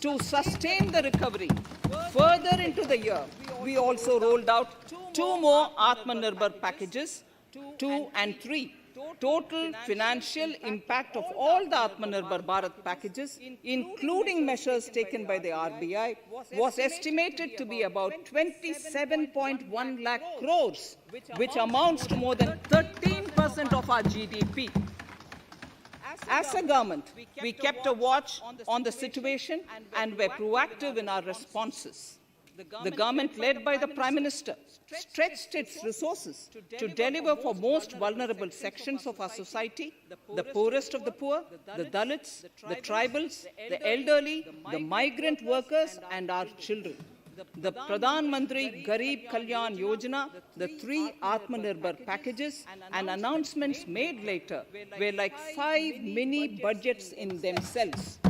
To sustain the recovery further into the year, we also rolled out two more Atmanirbhar packages, 2 and 3. Total financial impact of all the Atmanirbhar Bharat packages, including measures taken by the RBI, was estimated to be about 27.1 lakh crores, which amounts to more than 13% of our GDP. As a government, we kept a watch on the situation and were proactive in our responses. The government, led by the Prime Minister, stretched its resources to deliver for most vulnerable sections of our society, the poorest of the poor, the Dalits, the tribals, the elderly, the migrant workers, and our children. The Pradhan Mantri Garib Kalyan Yojana, the 3 Atmanirbhar packages, and announcements made later were like 5 mini budgets in themselves.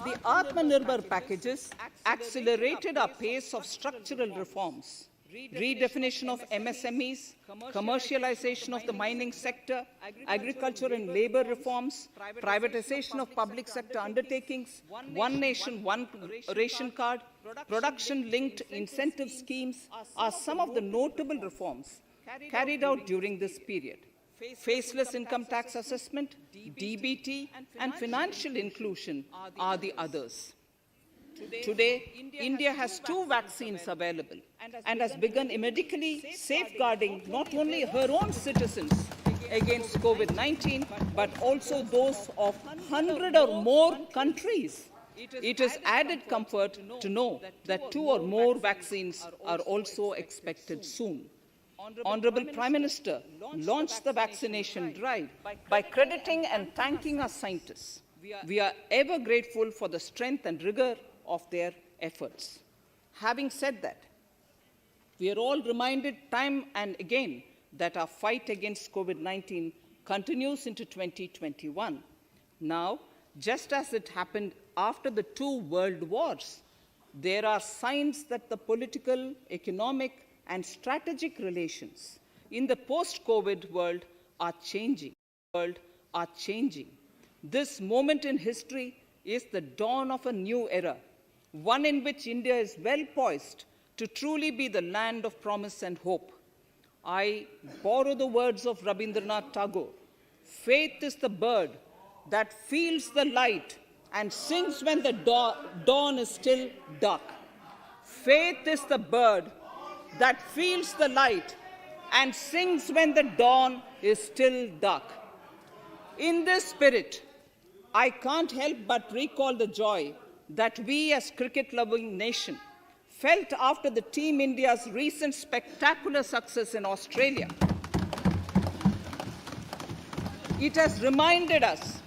The Atmanirbhar packages accelerated our pace of structural reforms. Redefinition of MSMEs, commercialization of the mining sector, agriculture and labor reforms, privatization of public sector undertakings, One Nation, One Ration Card, production-linked incentive schemes are some of the notable reforms carried out during this period. Faceless income tax assessment, DBT, and financial inclusion are the others. Today, India has 2 vaccines available and has begun medically safeguarding not only her own citizens against COVID-19, but also those of 100 or more countries. It is added comfort to know that 2 or more vaccines are also expected soon. Honorable Prime Minister launched the vaccination drive by crediting and thanking our scientists. We are ever grateful for the strength and rigor of their efforts. Having said that, we are all reminded time and again that our fight against COVID-19 continues into 2021. Now, just as it happened after the 2 world wars, there are signs that the political, economic, and strategic relations in the post-COVID world are changing. This moment in history is the dawn of a new era, one in which India is well poised to truly be the land of promise and hope. I borrow the words of Rabindranath Tagore: faith is the bird that feels the light and sings when the dawn is still dark. Faith is the bird that feels the light and sings when the dawn is still dark. In this spirit, I can't help but recall the joy that we as cricket-loving nation felt after the Team India's recent spectacular success in Australia. It has reminded us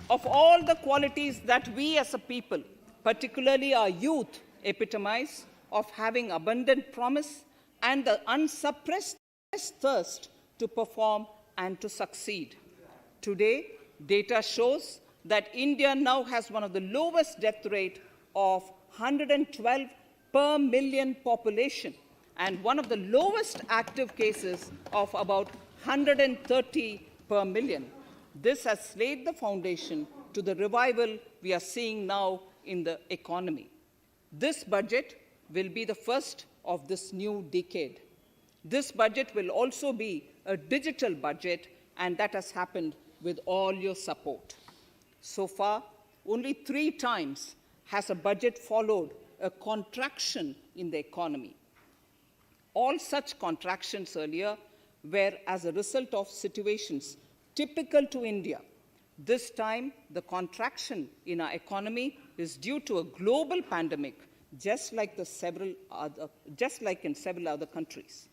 of all the qualities that we as a people, particularly our youth, epitomize of having abundant promise and the unsuppressed thirst to perform and to succeed. Today, data shows that India now has one of the lowest death rate of 112 per million population and one of the lowest active cases of about 130 per million. This has laid the foundation to the revival we are seeing now in the economy. This budget will be the first of this new decade. This budget will also be a digital budget, and that has happened with all your support. So far, only 3 times has a budget followed a contraction in the economy. All such contractions earlier were as a result of situations typical to India. This time, the contraction in our economy is due to a global pandemic, just like in several other countries.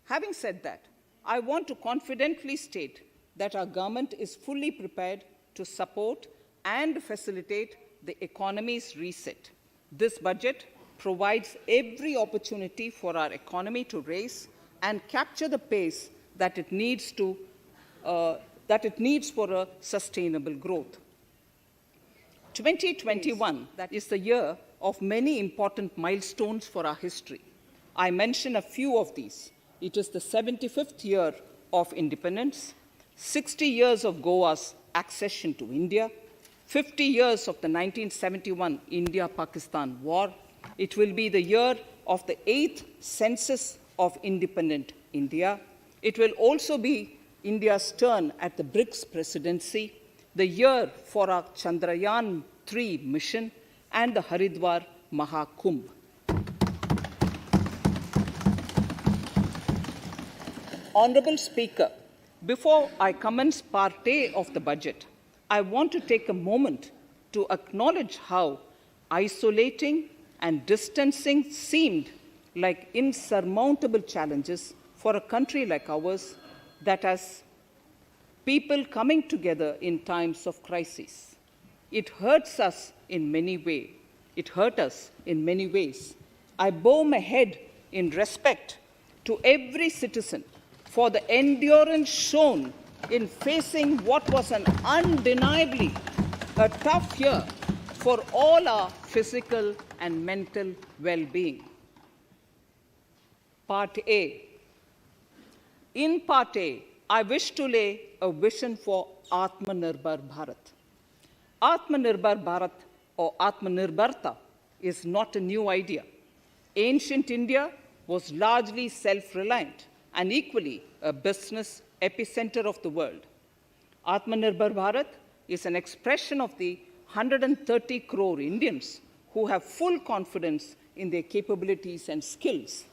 Having said that, I want to confidently state that our government is fully prepared to support and facilitate the economy's reset. This budget provides every opportunity for our economy to raise and capture the pace that it needs for a sustainable growth. 2021 is the year of many important milestones for our history. I mention a few of these. It is the 75th year of independence, 60 years of Goa's accession to India, 50 years of the 1971 India-Pakistan War. It will be the year of the 8th census of independent India. It will also be India's turn at the BRICS presidency, the year for our Chandrayaan-3 mission, and the Haridwar Mahakumbh. Honorable Speaker, before I commence Part A of the budget, I want to take a moment to acknowledge how isolating and distancing seemed like insurmountable challenges for a country like ours that has people coming together in times of crisis. It hurts us in many ways. It hurt us in many ways. I bow my head in respect to every citizen for the endurance shown in facing what was an undeniably a tough year for all our physical and mental well-being. Part A. In Part A, I wish to lay a vision for Atmanirbhar Bharat. Atmanirbhar Bharat or Atmanirbharta is not a new idea. Ancient India was largely self-reliant and equally a business epicenter of the world. Atmanirbhar Bharat is an expression of the 130 crore Indians who have full confidence in their capabilities and skills.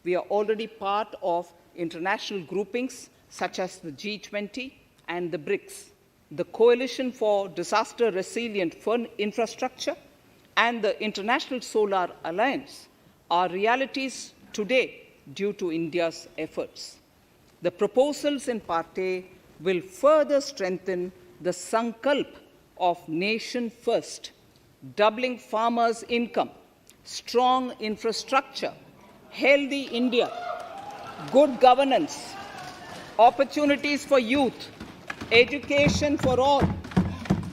We are already part of international groupings such as the G20 and the BRICS, the Coalition for Disaster Resilient Infrastructure, and the International Solar Alliance are realities today due to India's efforts. The proposals in Part A will further strengthen the sankalp of nation first, doubling farmers' income, strong infrastructure, healthy India, good governance, opportunities for youth, education for all,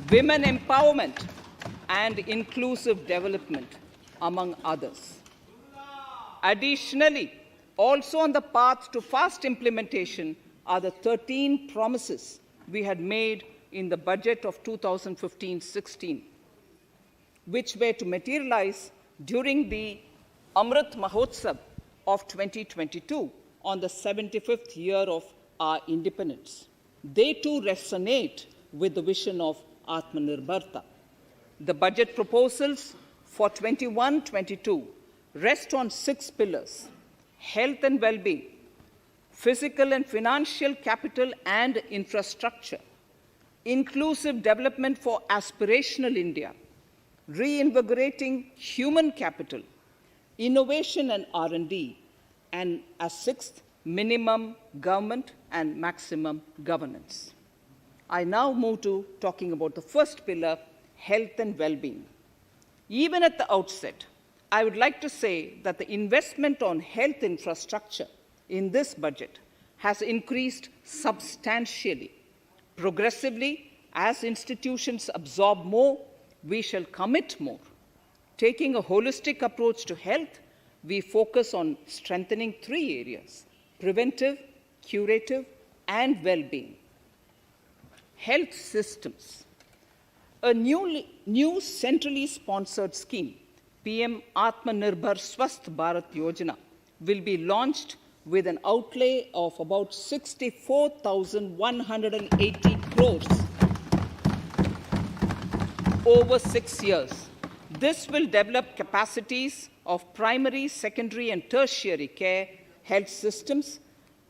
women empowerment, and inclusive development, among others. Additionally, also on the path to fast implementation are the 13 promises we had made in the budget of 2015-16, which were to materialize during the Amrit Mahotsav of 2022 on the 75th year of our independence. They too resonate with the vision of Atmanirbharta. The budget proposals for 21-22 rest on 6 pillars: health and well-being, physical and financial capital and infrastructure, inclusive development for aspirational India, reinvigorating human capital, innovation and R&D, and as 6th, minimum government and maximum governance. I now move to talking about the first pillar, health and well-being. Even at the outset, I would like to say that the investment on health infrastructure in this budget has increased substantially. Progressively, as institutions absorb more, we shall commit more. Taking a holistic approach to health, we focus on strengthening 3 areas: preventive, curative, and well-being. Health systems. A new centrally sponsored scheme, PM Atmanirbhar Swasth Bharat Yojana, will be launched with an outlay of about 64,180 crores over 6 years. This will develop capacities of primary, secondary, and tertiary care health systems,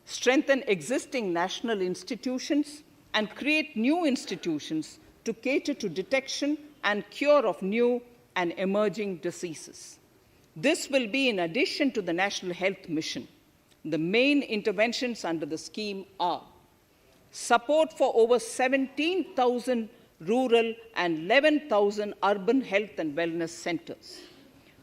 strengthen existing national institutions, and create new institutions to cater to detection and cure of new and emerging diseases. This will be in addition to the National Health Mission. The main interventions under the scheme are support for over 17,000 rural and 11,000 urban health and wellness centers,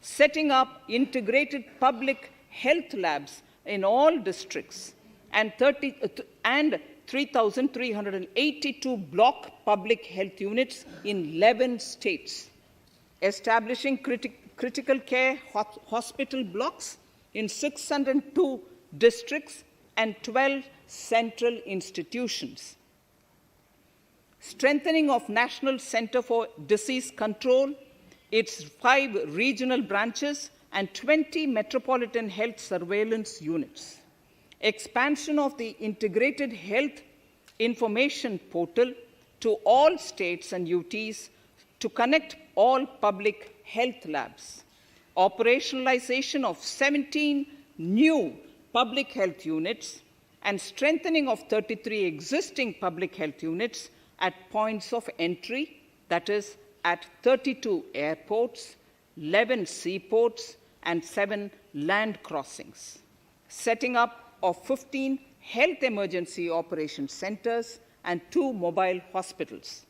setting up integrated public health labs in all districts, and 3,382 block public health units in 11 states, establishing critical care hospital blocks in 602 districts and 12 central institutions, strengthening of National Center for Disease Control, its 5 regional branches, and 20 metropolitan health surveillance units. Expansion of the integrated health information portal to all states and UTs to connect all public health labs. Operationalization of 17 new public health units and strengthening of 33 existing public health units at points of entry, that is, at 32 airports, 11 seaports, and 7 land crossings. Setting up of 15 health emergency operation centers and 2 mobile hospitals.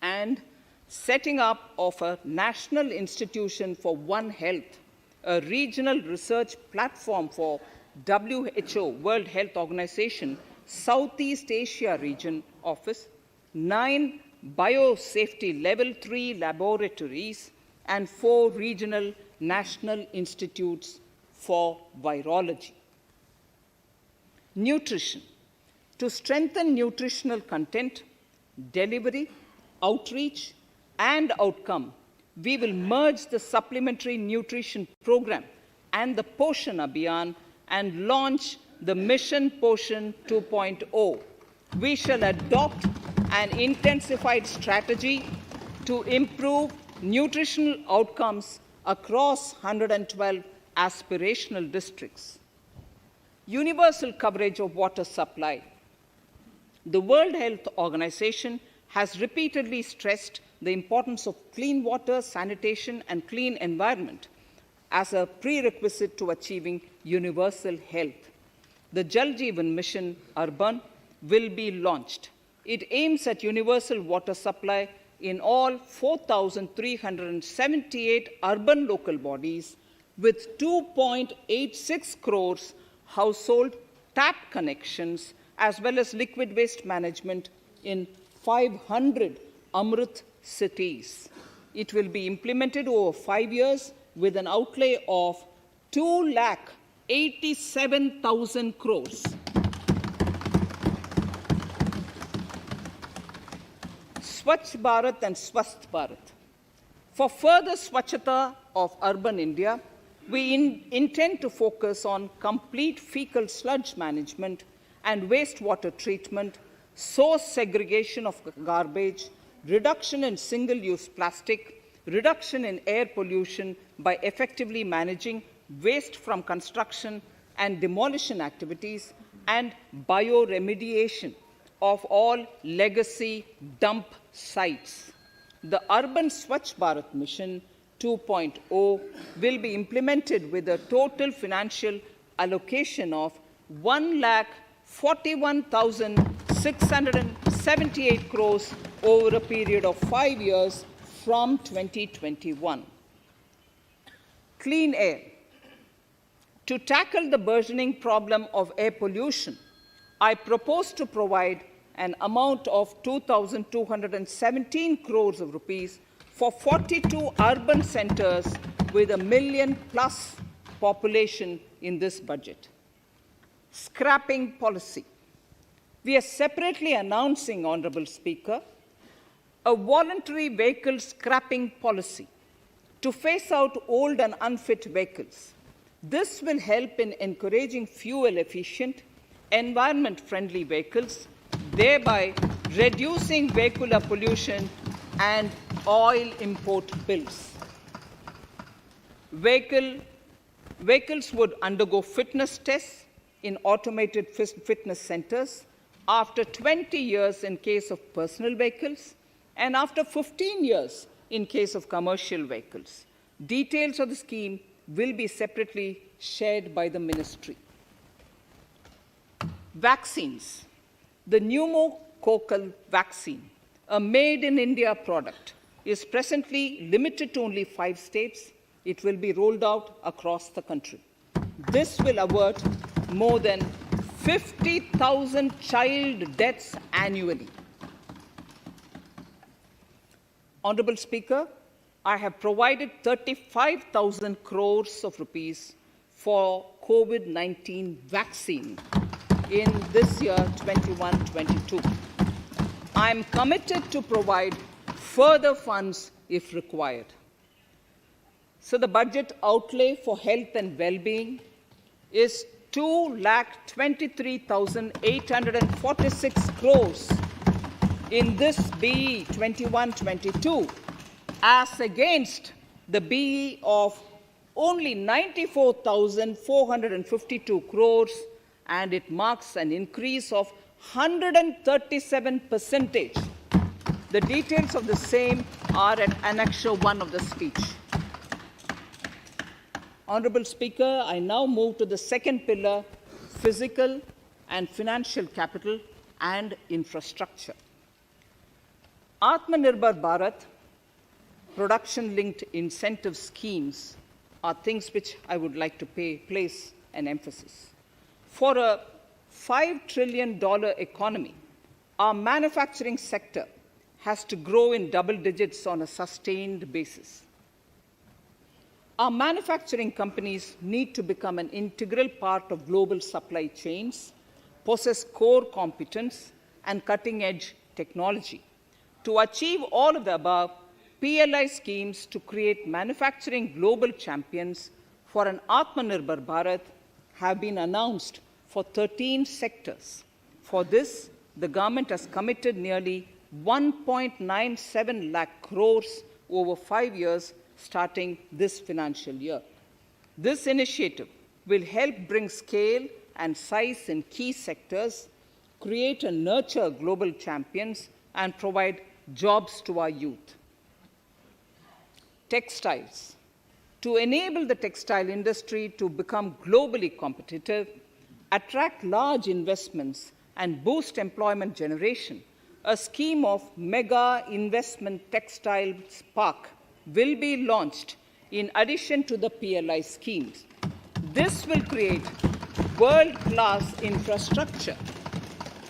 And setting up of a National Institution for One Health, a regional research platform for WHO, World Health Organization, Southeast Asia Region Office, 9 biosafety level 3 laboratories, and 4 regional national institutes for virology. Nutrition. To strengthen nutritional content, delivery, outreach, and outcome, we will merge the supplementary nutrition program and the Poshan Abhiyan and launch the Mission Poshan 2.0. We shall adopt an intensified strategy to improve nutritional outcomes across 112 aspirational districts. Universal coverage of water supply. The World Health Organization has repeatedly stressed the importance of clean water, sanitation, and clean environment as a prerequisite to achieving universal health. The Jal Jeevan Mission Urban will be launched. It aims at universal water supply in all 4,378 urban local bodies with 2.86 crores household tap connections, as well as liquid waste management in 500 Amrit cities. It will be implemented over 5 years with an outlay of 2,87,000 crores. Swachh Bharat and Swasth Bharat. For further Swachhata of urban India, we intend to focus on complete fecal sludge management and wastewater treatment, source segregation of garbage, reduction in single-use plastic, reduction in air pollution by effectively managing waste from construction and demolition activities, and bioremediation of all legacy dump sites. The Urban Swachh Bharat Mission 2.0 will be implemented with a total financial allocation of 1,41,678 crores over a period of 5 years from 2021. Clean air. To tackle the burgeoning problem of air pollution, I propose to provide an amount of 2,217 crores of rupees for 42 urban centers with a million-plus population in this budget. Scrapping policy. We are separately announcing, Honorable Speaker, a voluntary vehicle scrapping policy to phase out old and unfit vehicles. This will help in encouraging fuel-efficient, environment-friendly vehicles, thereby reducing vehicular pollution and oil import bills. Vehicles would undergo fitness tests in automated fitness centers after 20 years in case of personal vehicles and after 15 years in case of commercial vehicles. Details of the scheme will be separately shared by the ministry. Vaccines. The pneumococcal vaccine, a made-in-India product, is presently limited to only 5 states. It will be rolled out across the country. This will avert more than 50,000 child deaths annually. Honorable Speaker, I have provided 35,000 crores of rupees for COVID-19 vaccine in this year, 21-22. I am committed to provide further funds if required. So the budget outlay for health and well-being is 2,23,846 crores in this BE 21-22, as against the BE of only 94,452 crores, and it marks an increase of 137%. The details of the same are at Annexure 1 of the speech. Honorable Speaker, I now move to the second pillar, physical and financial capital and infrastructure. Atmanirbhar Bharat, production-linked incentive schemes are things which I would like to place an emphasis. For a $5 trillion economy, our manufacturing sector has to grow in double digits on a sustained basis. Our manufacturing companies need to become an integral part of global supply chains, possess core competence, and cutting-edge technology. To achieve all of the above, PLI schemes to create manufacturing global champions for an Atmanirbhar Bharat have been announced for 13 sectors. For this, the government has committed nearly 1.97 lakh crores over 5 years starting this financial year. This initiative will help bring scale and size in key sectors, create and nurture global champions, and provide jobs to our youth. Textiles. To enable the textile industry to become globally competitive, attract large investments, and boost employment generation, a scheme of Mega Investment Textiles Park will be launched in addition to the PLI schemes. This will create world-class infrastructure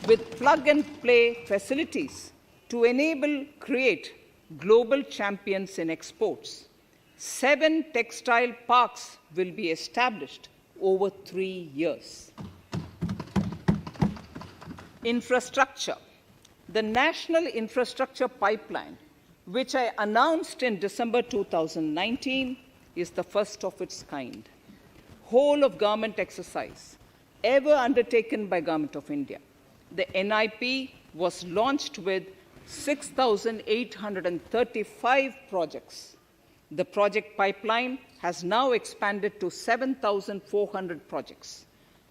with plug-and-play facilities to create global champions in exports. 7 textile parks will be established over 3 years. Infrastructure. The National Infrastructure Pipeline, which I announced in December 2019, is the first of its kind. Whole of government exercise ever undertaken by Government of India. The NIP was launched with 6,835 projects. The project pipeline has now expanded to 7,400 projects.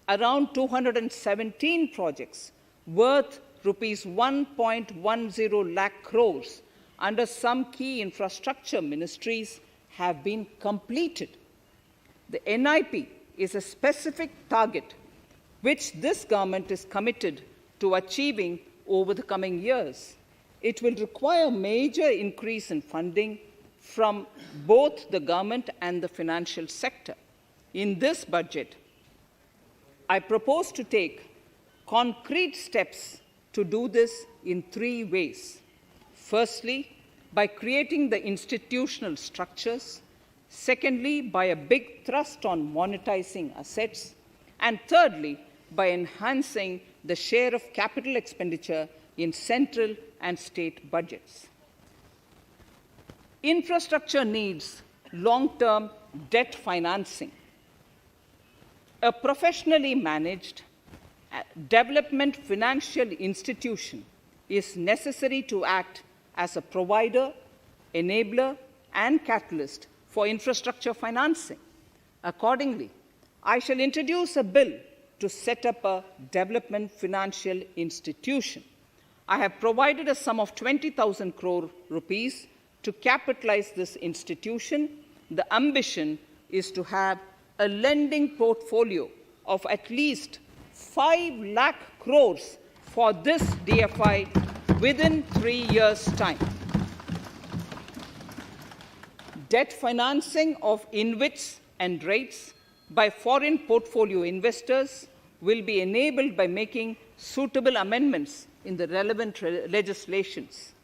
Around 217 projects worth rupees 1.10 lakh crores under some key infrastructure ministries have been completed. The NIP is a specific target which this government is committed to achieving over the coming years. It will require a major increase in funding from both the government and the financial sector. In this budget, I propose to take concrete steps to do this in 3 ways. Firstly, by creating the institutional structures. Secondly, by a big thrust on monetizing assets. And thirdly, by enhancing the share of capital expenditure in central and state budgets. Infrastructure needs long-term debt financing. A professionally managed development financial institution is necessary to act as a provider, enabler, and catalyst for infrastructure financing. Accordingly, I shall introduce a bill to set up a development financial institution. I have provided a sum of 20,000 crore rupees to capitalize this institution. The ambition is to have a lending portfolio of at least 5 lakh crores for this DFI within 3 years' time. Debt financing of InvITs and rates by foreign portfolio investors will be enabled by making suitable amendments in the relevant legislations.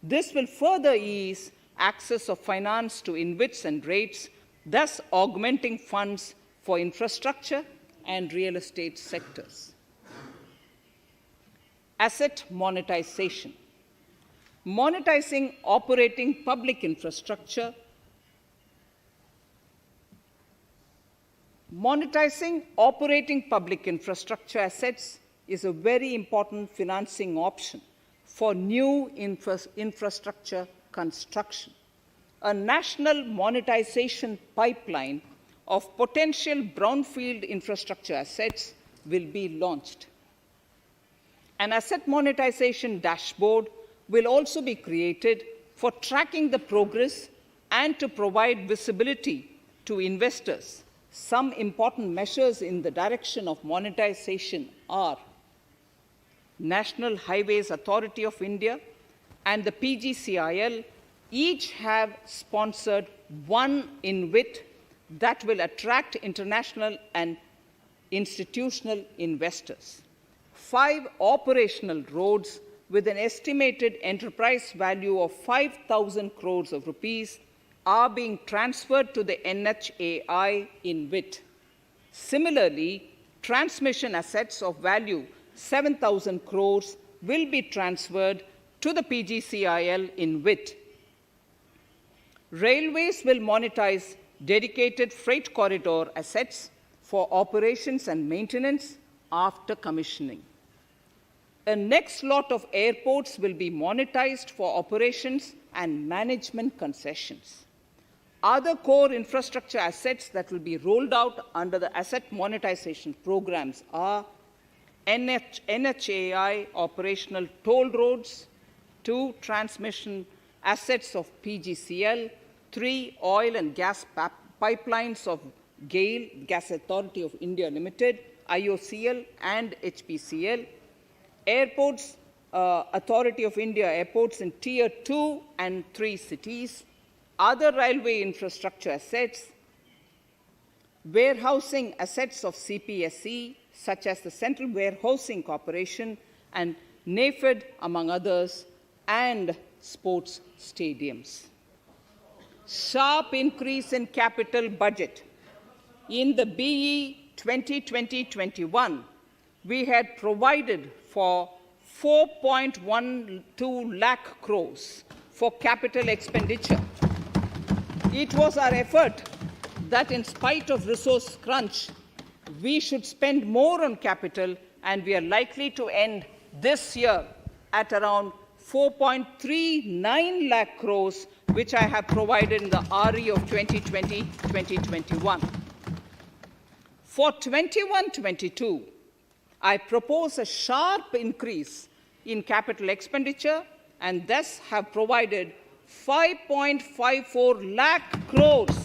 This will further ease access of finance to InvITs and rates, thus augmenting funds for infrastructure and real estate sectors. Asset monetization. monetizing operating public infrastructure, monetizing operating public infrastructure assets is a very important financing option for new infrastructure construction. A national monetization pipeline of potential brownfield infrastructure assets will be launched. An asset monetization dashboard will also be created for tracking the progress and to provide visibility to investors. Some important measures in the direction of monetization are National Highways Authority of India and the PGCIL each have sponsored one InvIT that will attract international and institutional investors. 5 operational roads with an estimated enterprise value of 5,000 crores of rupees are being transferred to the NHAI InvIT. Similarly, transmission assets of value 7,000 crores will be transferred to the PGCIL InvIT. Railways will monetize dedicated freight corridor assets for operations and maintenance after commissioning. A next lot of airports will be monetized for operations and management concessions. Other core infrastructure assets that will be rolled out under the asset monetization programs are NHAI operational toll roads, 2 transmission assets of PGCL, 3 oil and gas pipelines of GAIL, Gas Authority of India Limited, IOCL and HPCL, Airports Authority of India airports in Tier 2 and 3 cities, other railway infrastructure assets, warehousing assets of CPSE, such as the Central Warehousing Corporation and NAFED, among others, and sports stadiums. Sharp increase in capital budget. In the BE 2020-21, we had provided for 4.12 lakh crores for capital expenditure. It was our effort that in spite of resource crunch, we should spend more on capital, and we are likely to end this year at around 4.39 lakh crores, which I have provided in the RE of 2020-2021. For 21-22, I propose a sharp increase in capital expenditure and thus have provided 5.54 lakh crores,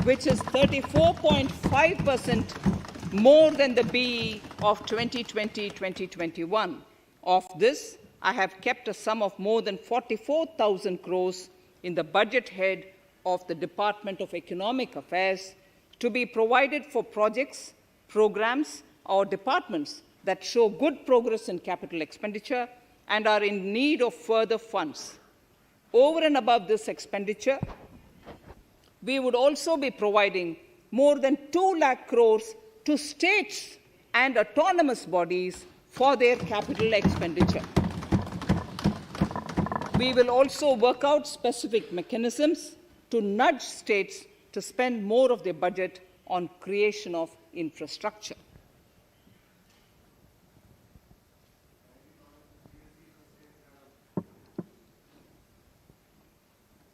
which is 34.5% more than the BE of 2020-2021. Of this, I have kept a sum of more than 44,000 crores in the budget head of the Department of Economic Affairs to be provided for projects, programs, or departments that show good progress in capital expenditure and are in need of further funds. Over and above this expenditure, we would also be providing more than 2 lakh crores to states and autonomous bodies for their capital expenditure. We will also work out specific mechanisms to nudge states to spend more of their budget on creation of infrastructure.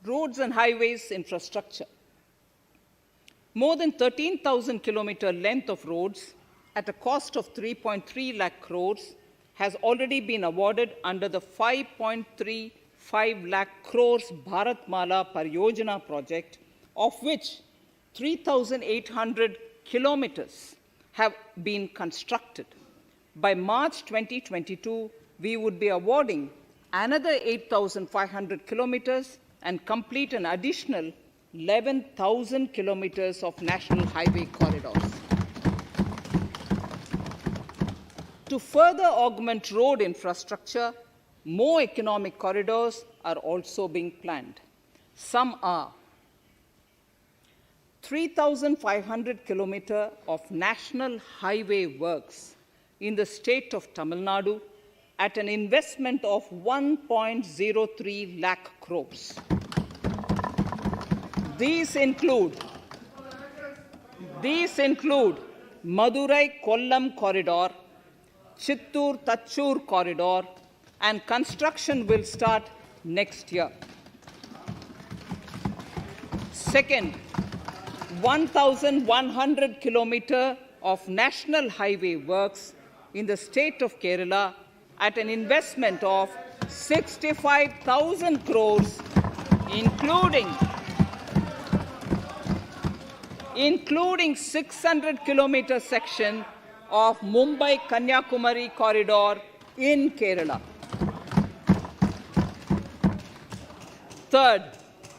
Roads and highways infrastructure. More than 13,000 kilometer length of roads at a cost of 3.3 lakh crores has already been awarded under the 5.35 lakh crores Bharatmala Pariyojana project, of which 3,800 kilometers have been constructed. By March 2022, we would be awarding another 8,500 kilometers and complete an additional 11,000 kilometers of national highway corridors. To further augment road infrastructure, more economic corridors are also being planned. Some are 3,500 kilometers of national highway works in the state of Tamil Nadu at an investment of 1.03 lakh crores. These include Madurai-Kollam corridor, Chittoor-Tachur corridor, and construction will start next year. Second, 1,100 kilometers of national highway works in the state of Kerala at an investment of 65,000 crores, including 600 kilometer section of Mumbai-Kanyakumari corridor in Kerala. Third,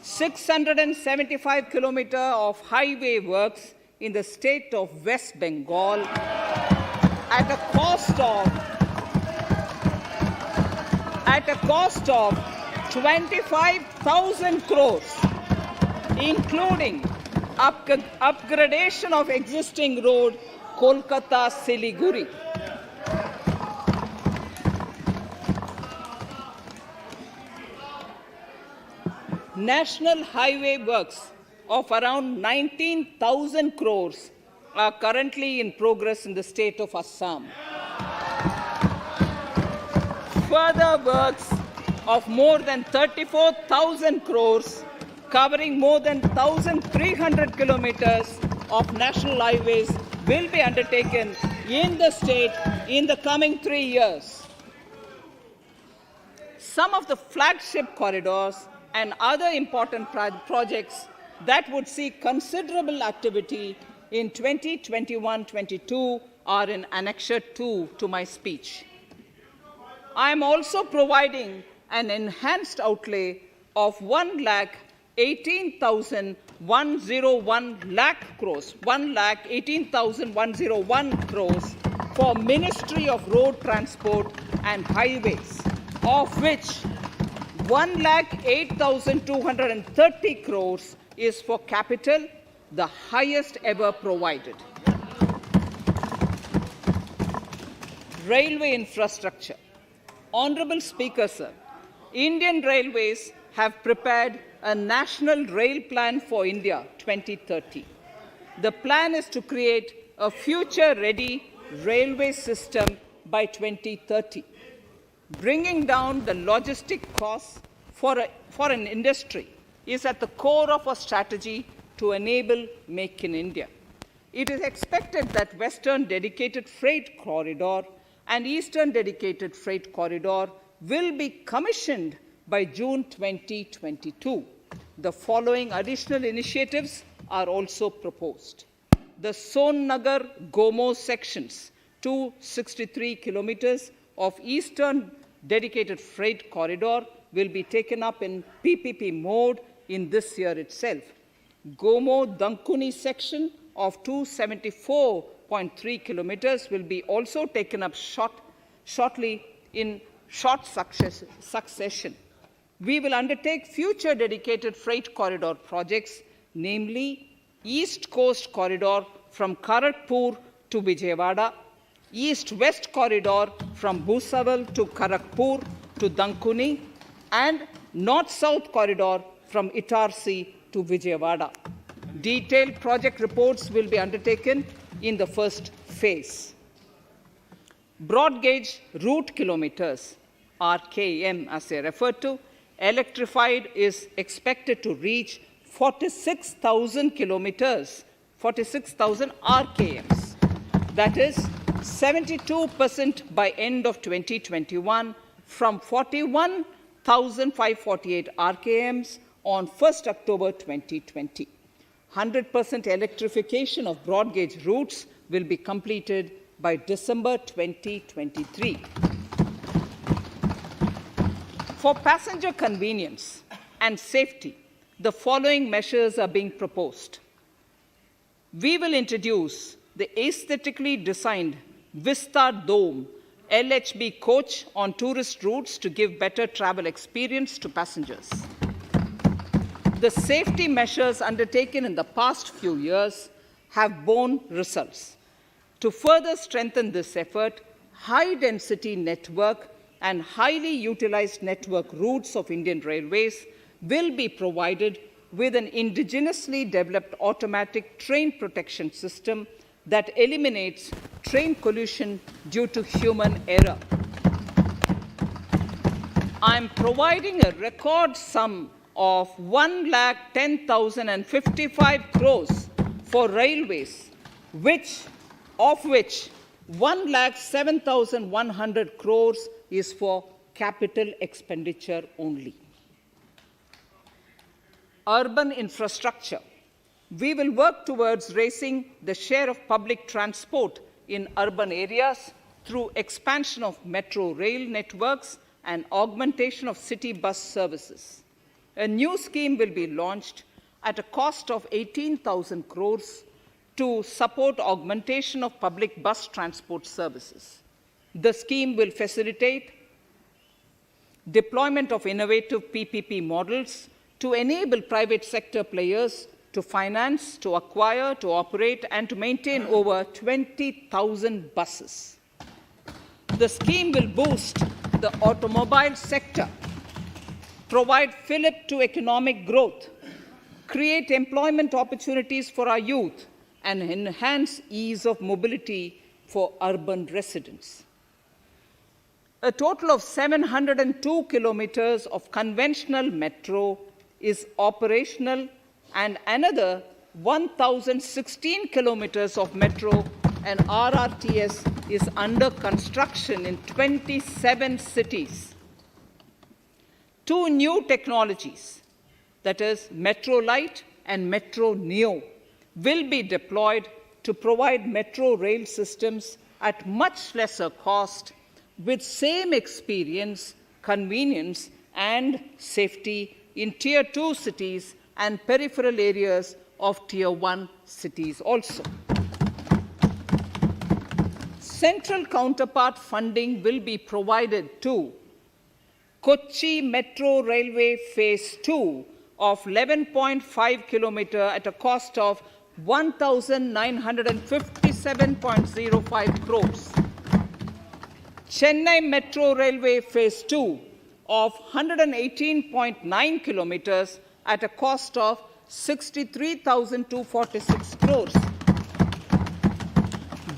675 kilometers of highway works in the state of West Bengal at a cost of 25,000 crores, including upgradation of existing road Kolkata-Siliguri. National highway works of around 19,000 crores are currently in progress in the state of Assam. Further works of more than 34,000 crores covering more than 1,300 kilometers of national highways will be undertaken in the state in the coming 3 years. Some of the flagship corridors and other important projects that would see considerable activity in 2021-22 are in Annexure 2 to my speech. I am also providing an enhanced outlay of 1,18,101 crores for Ministry of Road Transport and Highways, of which 1,08,230 crores is for capital, the highest ever provided. Railway infrastructure. Honorable Speaker, sir, Indian Railways have prepared a National Rail Plan for India 2030. The plan is to create a future-ready railway system by 2030. Bringing down the logistic costs for an industry is at the core of our strategy to enable Make in India. It is expected that Western Dedicated Freight Corridor and Eastern Dedicated Freight Corridor will be commissioned by June 2022. The following additional initiatives are also proposed. The Sonnagar-Gomo sections, 263 kilometers of Eastern Dedicated Freight Corridor will be taken up in PPP mode in this year itself. Gomo-Dankuni section of 274.3 kilometers will be also taken up shortly in short succession. We will undertake future dedicated freight corridor projects, namely East Coast Corridor from Kharagpur to Vijayawada, East-West Corridor from Bhusaval to Kharagpur to Dankuni, and North-South Corridor from Itarsi to Vijayawada. Detailed project reports will be undertaken in the first phase. Broad gauge route kilometers, RKM as they refer to, electrified is expected to reach 46,000 kilometers, 46,000 RKMs. That is 72% by end of 2021 from 41,548 RKMs on 1st October 2020. 100% electrification of broad gauge routes will be completed by December 2023. For passenger convenience and safety, the following measures are being proposed. We will introduce the aesthetically designed Vista Dome LHB coach on tourist routes to give better travel experience to passengers. The safety measures undertaken in the past few years have borne results. To further strengthen this effort, high-density network and highly utilized network routes of Indian Railways will be provided with an indigenously developed automatic train protection system that eliminates train collision due to human error. I am providing a record sum of 1,10,055 crores for railways, of which 1,07,100 crores is for capital expenditure only. Urban infrastructure. We will work towards raising the share of public transport in urban areas through expansion of metro rail networks and augmentation of city bus services. A new scheme will be launched at a cost of 18,000 crores to support augmentation of public bus transport services. The scheme will facilitate deployment of innovative PPP models to enable private sector players to finance, to acquire, to operate, and to maintain over 20,000 buses. The scheme will boost the automobile sector, provide fillip to economic growth, create employment opportunities for our youth, and enhance ease of mobility for urban residents. A total of 702 kilometers of conventional metro is operational, and another 1,016 kilometers of metro and RRTS is under construction in 27 cities. 2 new technologies, that is Metro Light and Metro Neo, will be deployed to provide metro rail systems at much lesser cost with same experience, convenience, and safety in Tier 2 cities and peripheral areas of Tier 1 cities also. Central counterpart funding will be provided to Kochi Metro Railway Phase 2 of 11.5 kilometer at a cost of 1,957.05 crores. Chennai Metro Railway Phase 2 of 118.9 kilometers at a cost of 63,246 crores.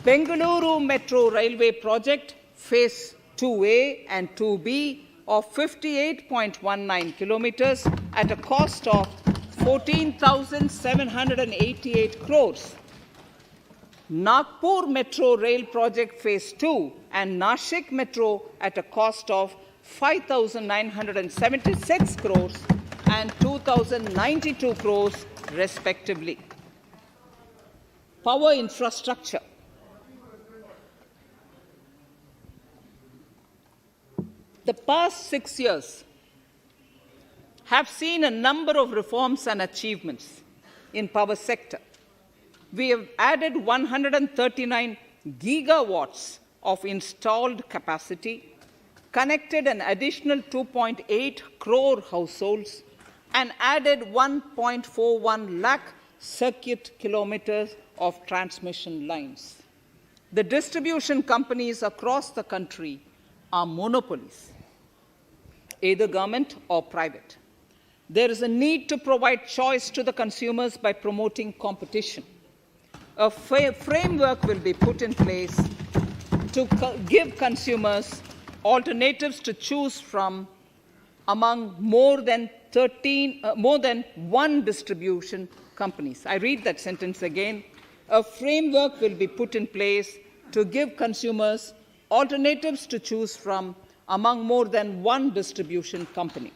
Bengaluru Metro Railway Project Phase 2A and 2B of 58.19 kilometers at a cost of 14,788 crores. Nagpur Metro Rail Project Phase 2 and Nashik Metro at a cost of 5,976 crores and 2,092 crores respectively. Power infrastructure. The past 6 years have seen a number of reforms and achievements in power sector. We have added 139 gigawatts of installed capacity, connected an additional 2.8 crore households, and added 1.41 lakh circuit kilometers of transmission lines. The distribution companies across the country are monopolies, either government or private. There is a need to provide choice to the consumers by promoting competition. A framework will be put in place to give consumers alternatives to choose from among more than one distribution companies. I read that sentence again. A framework will be put in place to give consumers alternatives to choose from among more than one distribution company.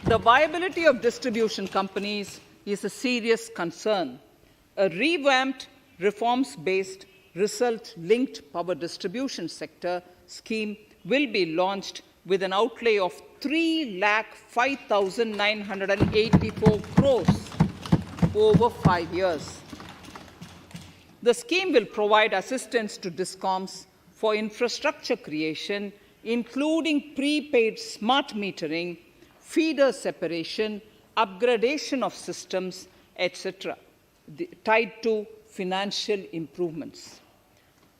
The viability of distribution companies is a serious concern. A revamped, reforms-based, result-linked power distribution sector scheme will be launched with an outlay of 3,05,984 crores over 5 years. The scheme will provide assistance to DISCOMs for infrastructure creation, including prepaid smart metering, feeder separation, upgradation of systems, etc., tied to financial improvements.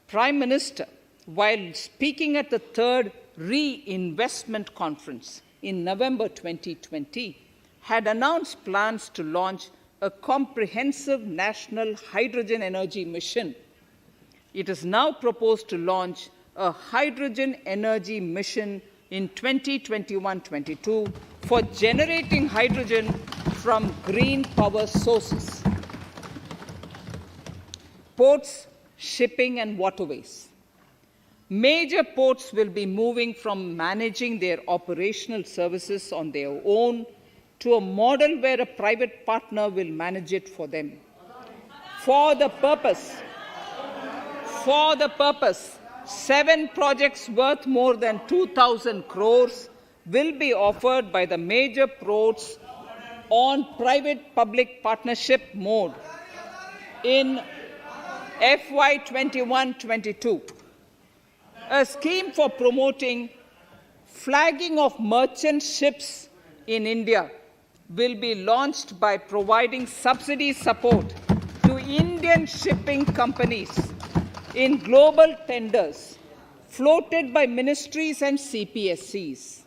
Prime Minister, while speaking at the 3rd Reinvestment Conference in November 2020 had announced plans to launch a comprehensive national hydrogen energy mission. It is now proposed to launch a hydrogen energy mission in 2021-22 for generating hydrogen from green power sources. Ports, shipping, and waterways. Major ports will be moving from managing their operational services on their own to a model where a private partner will manage it for them. For the purpose, 7 projects worth more than 2,000 crores will be offered by the major ports on private-public partnership mode in FY 21-22. A scheme for promoting flagging of merchant ships in India will be launched by providing subsidy support to Indian shipping companies in global tenders floated by ministries and CPSCs.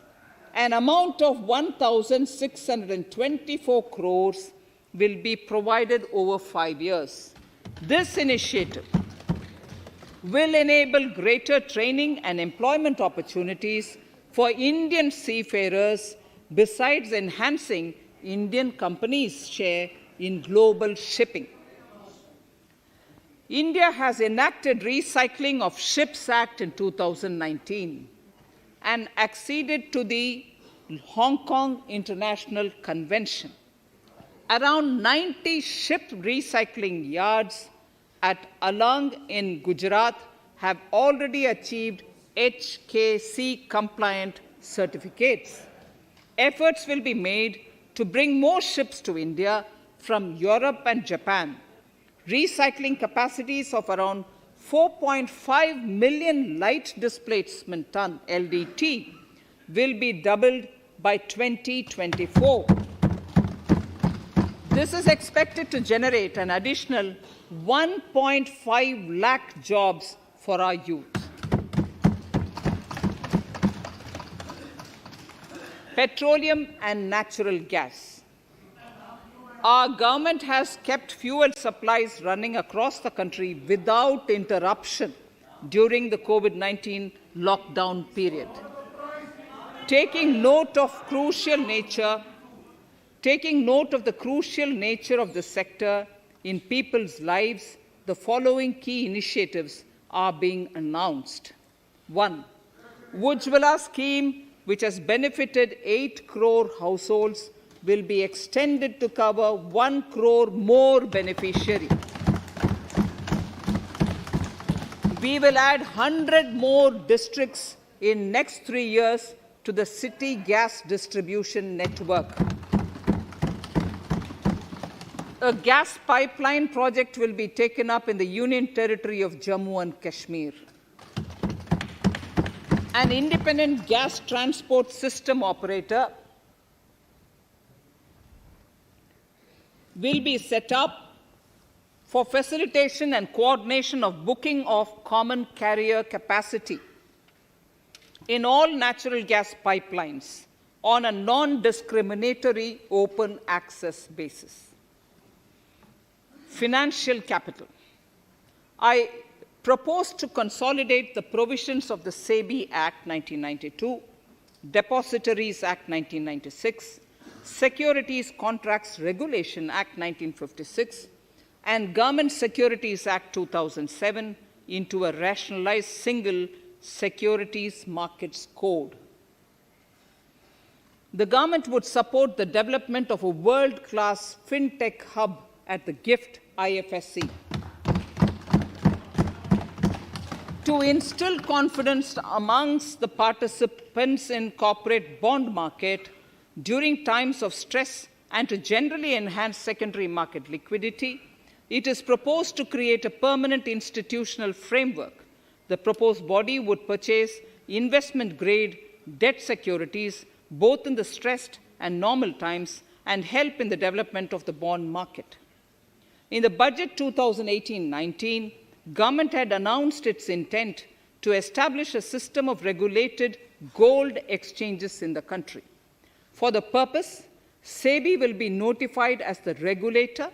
An amount of 1,624 crores will be provided over 5 years. This initiative will enable greater training and employment opportunities for Indian seafarers, besides enhancing Indian companies' share in global shipping. India has enacted Recycling of Ships Act in 2019 and acceded to the Hong Kong International Convention. Around 90 ship recycling yards at Alang in Gujarat have already achieved HKC-compliant certificates. Efforts will be made to bring more ships to India from Europe and Japan. Recycling capacities of around 4.5 million light displacement ton LDT will be doubled by 2024. This is expected to generate an additional 1.5 lakh jobs for our youth. Petroleum and natural gas. Our government has kept fuel supplies running across the country without interruption during the COVID-19 lockdown period. Taking note of the crucial nature of the sector in people's lives, the following key initiatives are being announced. 1. Ujjwala scheme, which has benefited 8 crore households, will be extended to cover 1 crore more beneficiaries. We will add 100 more districts in next 3 years to the city gas distribution network. A gas pipeline project will be taken up in the Union Territory of Jammu and Kashmir. An independent gas transport system operator will be set up for facilitation and coordination of booking of common carrier capacity in all natural gas pipelines on a non-discriminatory open access basis. Financial capital. I propose to consolidate the provisions of the SEBI Act 1992, Depositories Act 1996, Securities Contracts Regulation Act 1956, and Government Securities Act 2007 into a rationalized single Securities Markets Code. The government would support the development of a world-class fintech hub at the GIFT IFSC. To instill confidence amongst the participants in corporate bond market during times of stress and to generally enhance secondary market liquidity, it is proposed to create a permanent institutional framework. The proposed body would purchase investment-grade debt securities both in the stressed and normal times and help in the development of the bond market. In the budget 2018-19, government had announced its intent to establish a system of regulated gold exchanges in the country. For the purpose, SEBI will be notified as the regulator,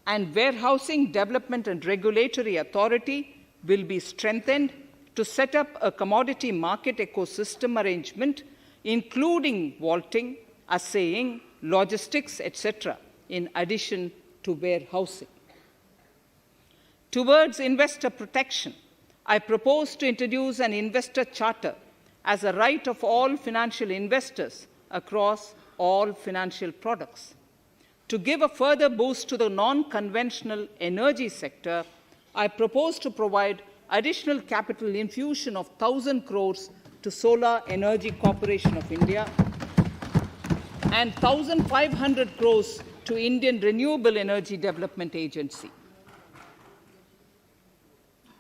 and Warehousing Development and Regulatory Authority will be strengthened to set up a commodity market ecosystem arrangement, including vaulting, assaying, logistics, etc., in addition to warehousing. Towards investor protection, I propose to introduce an investor charter as a right of all financial investors across all financial products. To give a further boost to the non-conventional energy sector, I propose to provide additional capital infusion of 1,000 crores to Solar Energy Corporation of India and 1,500 crores to Indian Renewable Energy Development Agency.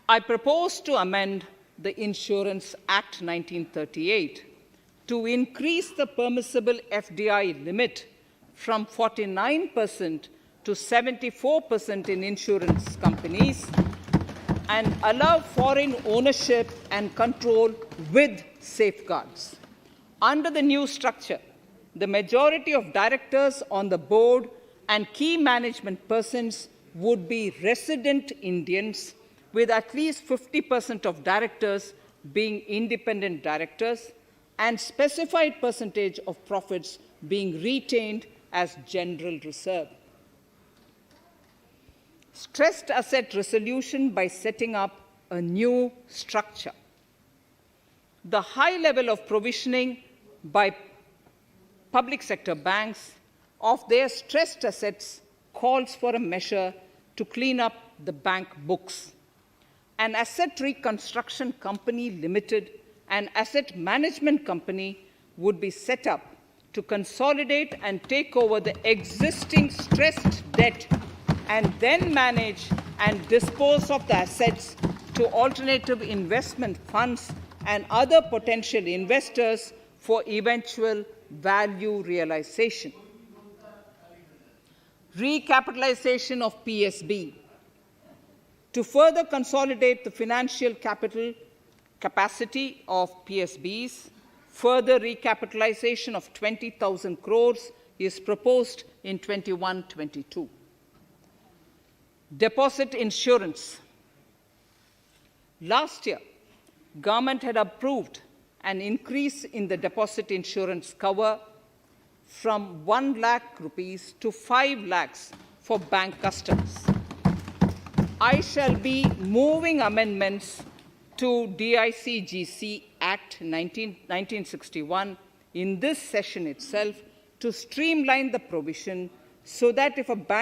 I propose to amend the Insurance Act 1938 to increase the permissible FDI limit from 49% to 74% in insurance companies and allow foreign ownership and control with safeguards. Under the new structure, the majority of directors on the board and key management persons would be resident Indians, with at least 50% of directors being independent directors and specified percentage of profits being retained as general reserve. Stressed asset resolution by setting up a new structure. The high level of provisioning by public sector banks of their stressed assets calls for a measure to clean up the bank books. An asset reconstruction company limited and asset management company would be set up to consolidate and take over the existing stressed debt and then manage and dispose of the assets to alternative investment funds and other potential investors for eventual value realization. Recapitalization of PSB. To further consolidate the financial capital capacity of PSBs, further recapitalization of 20,000 crores is proposed in 21-22. Deposit insurance. Last year, government had approved an increase in the deposit insurance cover from 1 lakh rupees to 5 lakhs for bank customers. I shall be moving amendments to DICGC Act 1961 in this session itself to streamline the provision so that if a bank